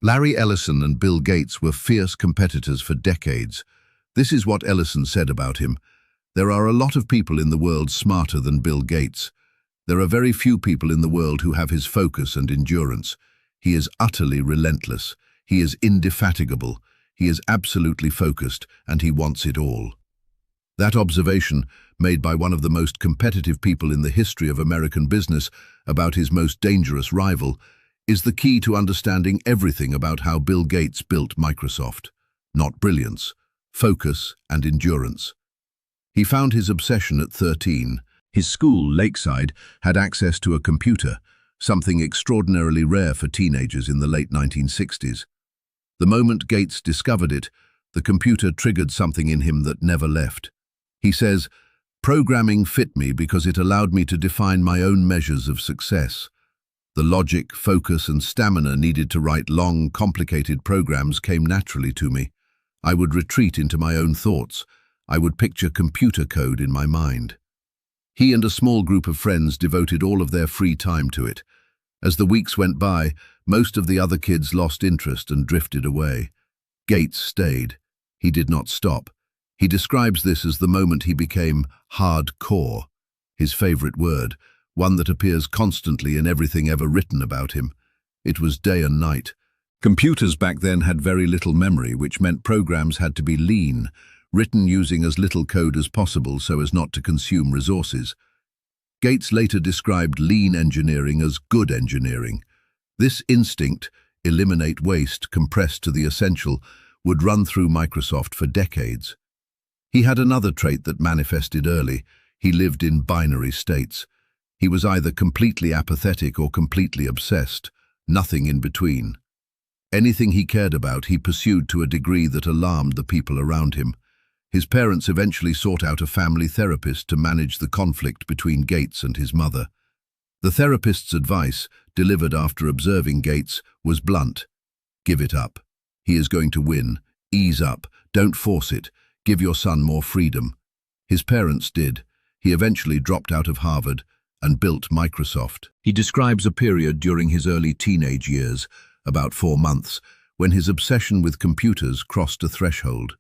Larry Ellison and Bill Gates were fierce competitors for decades. This is what Ellison said about him: "There are a lot of people in the world smarter than Bill Gates. There are very few people in the world who have his focus and endurance. He is utterly relentless. He is indefatigable. He is absolutely focused, and he wants it all." That observation, made by one of the most competitive people in the history of American business about his most dangerous rival, is the key to understanding everything about how Bill Gates built Microsoft. Not brilliance, focus and endurance. He found his obsession at 13. His school, Lakeside, had access to a computer, something extraordinarily rare for teenagers in the late 1960s. The moment Gates discovered it, the computer triggered something in him that never left. He says, "Programming fit me because it allowed me to define my own measures of success. The logic, focus, and stamina needed to write long, complicated programs came naturally to me. I would retreat into my own thoughts. I would picture computer code in my mind." He and a small group of friends devoted all of their free time to it. As the weeks went by, most of the other kids lost interest and drifted away. Gates stayed. He did not stop. He describes this as the moment he became hardcore, his favorite word, one that appears constantly in everything ever written about him. It was day and night. Computers back then had very little memory, which meant programs had to be lean, written using as little code as possible so as not to consume resources. Gates later described lean engineering as good engineering. This instinct, eliminate waste, compressed to the essential, would run through Microsoft for decades. He had another trait that manifested early. He lived in binary states. He was either completely apathetic or completely obsessed, nothing in between. Anything he cared about, he pursued to a degree that alarmed the people around him. His parents eventually sought out a family therapist to manage the conflict between Gates and his mother. The therapist's advice, delivered after observing Gates, was blunt. "Give it up. He is going to win. Ease up. Don't force it. Give your son more freedom." His parents did. He eventually dropped out of Harvard and built Microsoft. He describes a period during his early teenage years, about 4 months, when his obsession with computers crossed a threshold.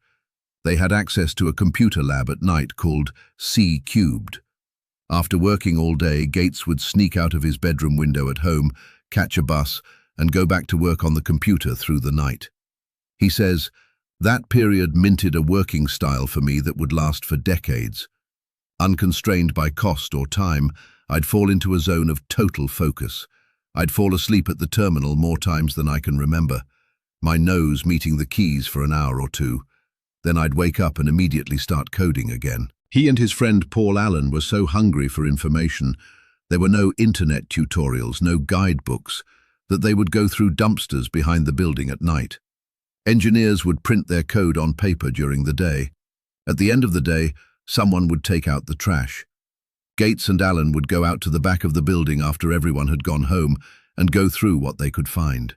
They had access to a computer lab at night called C-Cubed. After working all day, Gates would sneak out of his bedroom window at home, catch a bus, and go back to work on the computer through the night. He says, "That period minted a working style for me that would last for decades. Unconstrained by cost or time, I'd fall into a zone of total focus. I'd fall asleep at the terminal more times than I can remember, my nose meeting the keys for an hour or two. Then I'd wake up and immediately start coding again." He and his friend Paul Allen were so hungry for information, there were no internet tutorials, no guidebooks, that they would go through dumpsters behind the building at night. Engineers would print their code on paper during the day. At the end of the day, someone would take out the trash. Gates and Allen would go out to the back of the building after everyone had gone home and go through what they could find.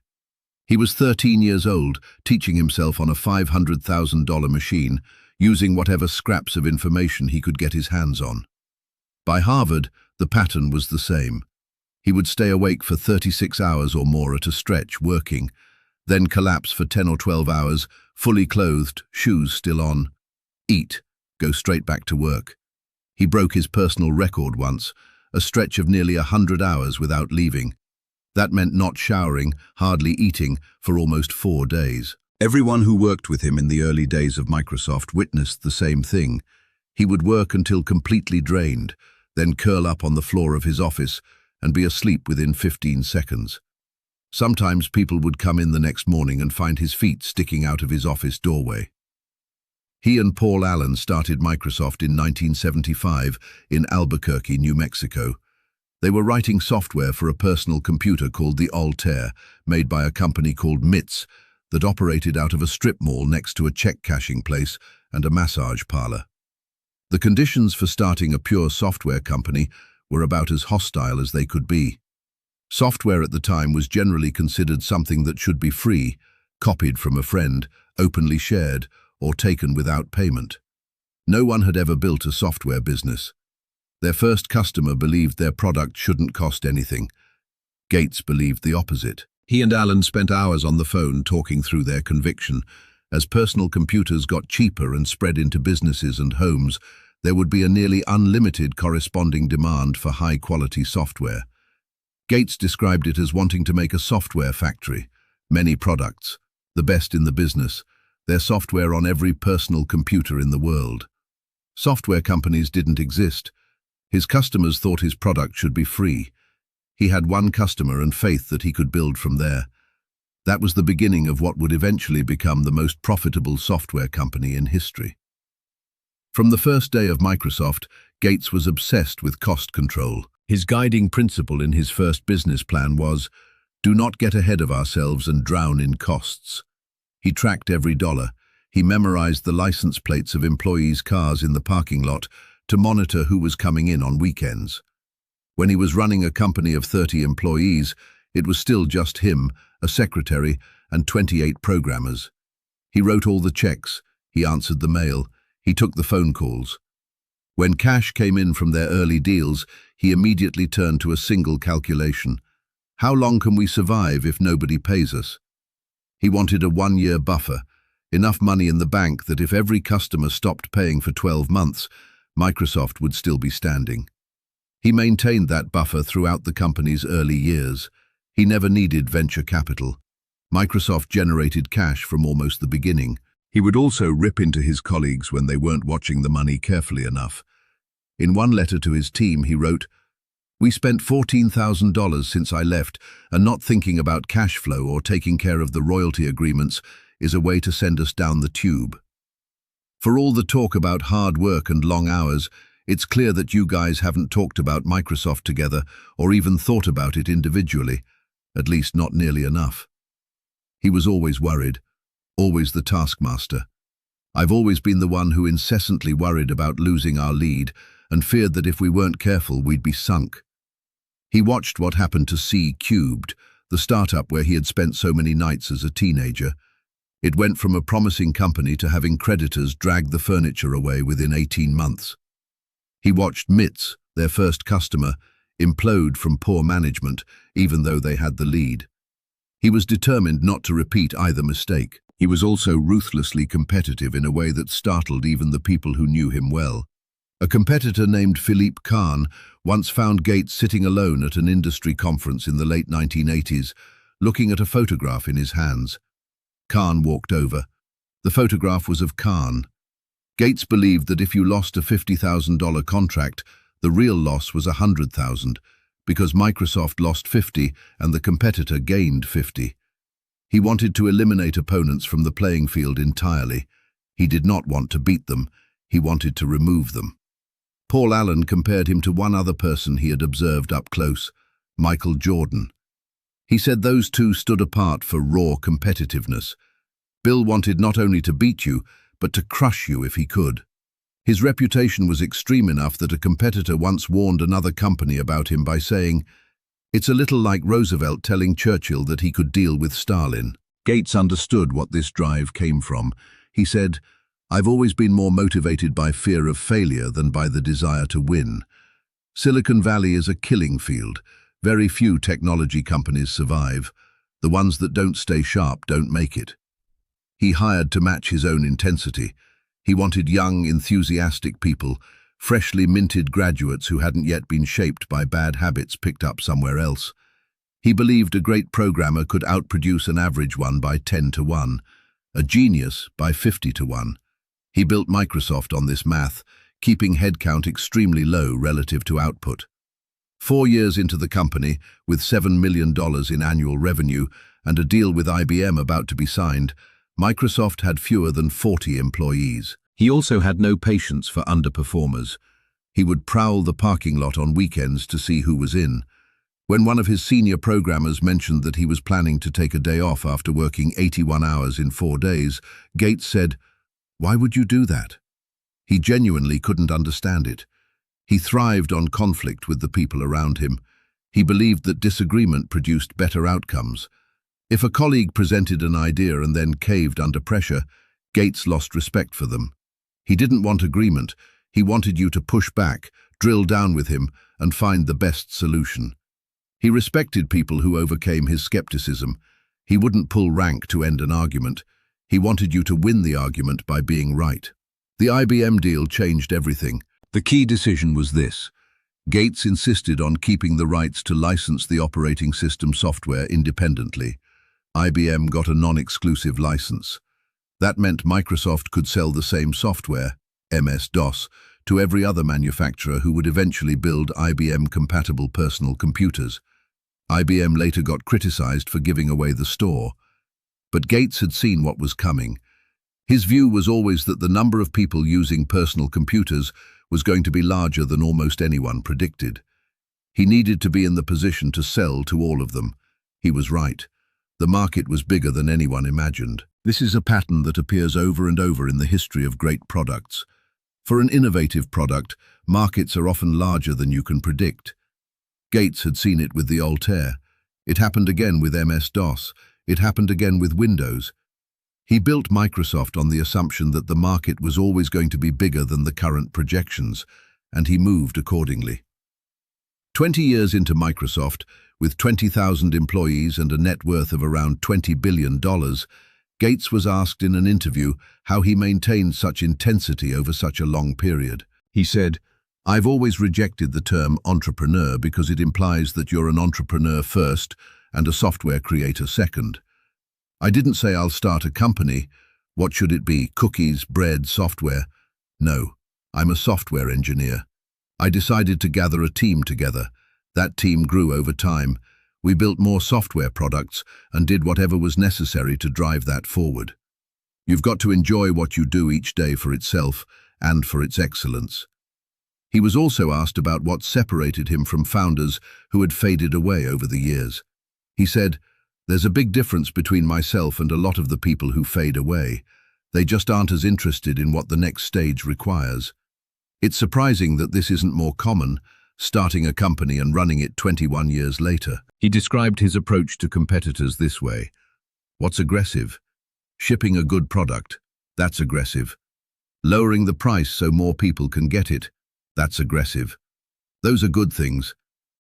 He was 13 years old, teaching himself on a $500,000 machine, using whatever scraps of information he could get his hands on. By Harvard, the pattern was the same. He would stay awake for 36 hours or more at a stretch, working, then collapse for 10 or 12 hours, fully clothed, shoes still on. Eat, go straight back to work. He broke his personal record once, a stretch of nearly 100 hours without leaving. That meant not showering, hardly eating, for almost 4 days. Everyone who worked with him in the early days of Microsoft witnessed the same thing. He would work until completely drained, then curl up on the floor of his office and be asleep within 15 seconds. Sometimes people would come in the next morning and find his feet sticking out of his office doorway. He and Paul Allen started Microsoft in 1975 in Albuquerque, New Mexico. They were writing software for a personal computer called the Altair, made by a company called MITS, that operated out of a strip mall next to a check cashing place and a massage parlor. The conditions for starting a pure software company were about as hostile as they could be. Software at the time was generally considered something that should be free, copied from a friend, openly shared, or taken without payment. No one had ever built a software business. Their first customer believed their product shouldn't cost anything. Gates believed the opposite. He and Alan spent hours on the phone talking through their conviction. As personal computers got cheaper and spread into businesses and homes, there would be a nearly unlimited corresponding demand for high-quality software. Gates described it as wanting to make a software factory, many products, the best in the business, their software on every personal computer in the world. Software companies didn't exist. His customers thought his product should be free. He had one customer and faith that he could build from there. That was the beginning of what would eventually become the most profitable software company in history. From the first day of Microsoft, Gates was obsessed with cost control. His guiding principle in his first business plan was, "Do not get ahead of ourselves and drown in costs." He tracked every dollar. He memorized the license plates of employees' cars in the parking lot to monitor who was coming in on weekends. When he was running a company of 30 employees, it was still just him, a secretary, and 28 programmers. He wrote all the checks, he answered the mail, he took the phone calls. When cash came in from their early deals, he immediately turned to a single calculation. How long can we survive if nobody pays us? He wanted a 1-year buffer, enough money in the bank that if every customer stopped paying for 12 months, Microsoft would still be standing. He maintained that buffer throughout the company's early years. He never needed venture capital. Microsoft generated cash from almost the beginning. He would also rip into his colleagues when they weren't watching the money carefully enough. In one letter to his team, he wrote, "We spent $14,000 since I left, and not thinking about cash flow or taking care of the royalty agreements is a way to send us down the tube. For all the talk about hard work and long hours, it's clear that you guys haven't talked about Microsoft together or even thought about it individually, at least not nearly enough." He was always worried, always the taskmaster. "I've always been the one who incessantly worried about losing our lead and feared that if we weren't careful, we'd be sunk." He watched what happened to C-Cubed, the startup where he had spent so many nights as a teenager. It went from a promising company to having creditors drag the furniture away within 18 months. He watched MITS, their first customer, implode from poor management, even though they had the lead. He was determined not to repeat either mistake. He was also ruthlessly competitive in a way that startled even the people who knew him well. A competitor named Philippe Kahn once found Gates sitting alone at an industry conference in the late 1980s, looking at a photograph in his hands. Kahn walked over. The photograph was of Kahn. Gates believed that if you lost a $50,000 contract, the real loss was $100,000, because Microsoft lost 50 and the competitor gained 50. He wanted to eliminate opponents from the playing field entirely. He did not want to beat them, he wanted to remove them. Paul Allen compared him to one other person he had observed up close, Michael Jordan. He said those two stood apart for raw competitiveness. Bill wanted not only to beat you, but to crush you if he could. His reputation was extreme enough that a competitor once warned another company about him by saying, "It's a little like Roosevelt telling Churchill that he could deal with Stalin." Gates understood what this drive came from. He said, "I've always been more motivated by fear of failure than by the desire to win. Silicon Valley is a killing field. Very few technology companies survive. The ones that don't stay sharp don't make it." He hired to match his own intensity. He wanted young, enthusiastic people, freshly minted graduates who hadn't yet been shaped by bad habits picked up somewhere else. He believed a great programmer could outproduce an average one by 10 to 1, a genius by 50 to 1. He built Microsoft on this math, keeping headcount extremely low relative to output. 4 years into the company, with $7 million in annual revenue and a deal with IBM about to be signed, Microsoft had fewer than 40 employees. He also had no patience for underperformers. He would prowl the parking lot on weekends to see who was in. When one of his senior programmers mentioned that he was planning to take a day off after working 81 hours in 4 days, Gates said, "Why would you do that?" He genuinely couldn't understand it. He thrived on conflict with the people around him. He believed that disagreement produced better outcomes. If a colleague presented an idea and then caved under pressure, Gates lost respect for them. He didn't want agreement. He wanted you to push back, drill down with him, and find the best solution. He respected people who overcame his skepticism. He wouldn't pull rank to end an argument. He wanted you to win the argument by being right. The IBM deal changed everything. The key decision was this. Gates insisted on keeping the rights to license the operating system software independently. IBM got a non-exclusive license. That meant Microsoft could sell the same software, MS-DOS, to every other manufacturer who would eventually build IBM-compatible personal computers. IBM later got criticized for giving away the store. But Gates had seen what was coming. His view was always that the number of people using personal computers was going to be larger than almost anyone predicted. He needed to be in the position to sell to all of them. He was right. The market was bigger than anyone imagined. This is a pattern that appears over and over in the history of great products. For an innovative product, markets are often larger than you can predict. Gates had seen it with the Altair. It happened again with MS-DOS. It happened again with Windows. He built Microsoft on the assumption that the market was always going to be bigger than the current projections, and he moved accordingly. 20 years into Microsoft, with 20,000 employees and a net worth of around $20 billion, Gates was asked in an interview how he maintained such intensity over such a long period. He said, "I've always rejected the term entrepreneur because it implies that you're an entrepreneur first and a software creator second. I didn't say I'll start a company. What should it be? Cookies, bread, software? No, I'm a software engineer. I decided to gather a team together. That team grew over time. We built more software products and did whatever was necessary to drive that forward. You've got to enjoy what you do each day for itself and for its excellence." He was also asked about what separated him from founders who had faded away over the years. He said, "There's a big difference between myself and a lot of the people who fade away. They just aren't as interested in what the next stage requires. It's surprising that this isn't more common, starting a company and running it 21 years later." He described his approach to competitors this way. "What's aggressive? Shipping a good product. That's aggressive. Lowering the price so more people can get it. That's aggressive. Those are good things.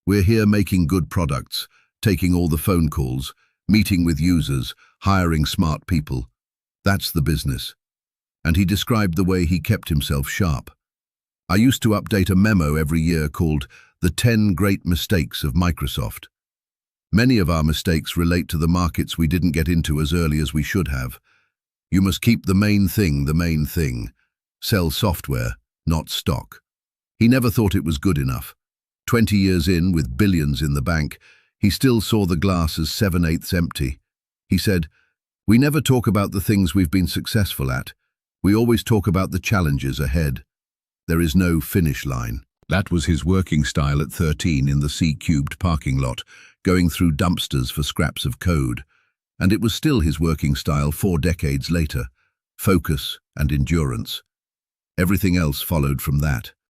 We're here making good products, taking all the phone calls, meeting with users, hiring smart people. That's the business." And he described the way he kept himself sharp. "I used to update a memo every year called The 10 Great Mistakes of Microsoft. Many of our mistakes relate to the markets we didn't get into as early as we should have. You must keep the main thing the main thing. Sell software, not stock." He never thought it was good enough. 20 years in, with billions in the bank, he still saw the glass as 7/8 empty. He said, "We never talk about the things we've been successful at. We always talk about the challenges ahead. There is no finish line." That was his working style at 13 in the C-Cubed parking lot, going through dumpsters for scraps of code. And it was still his working style 4 decades later. Focus and endurance. Everything else followed from that.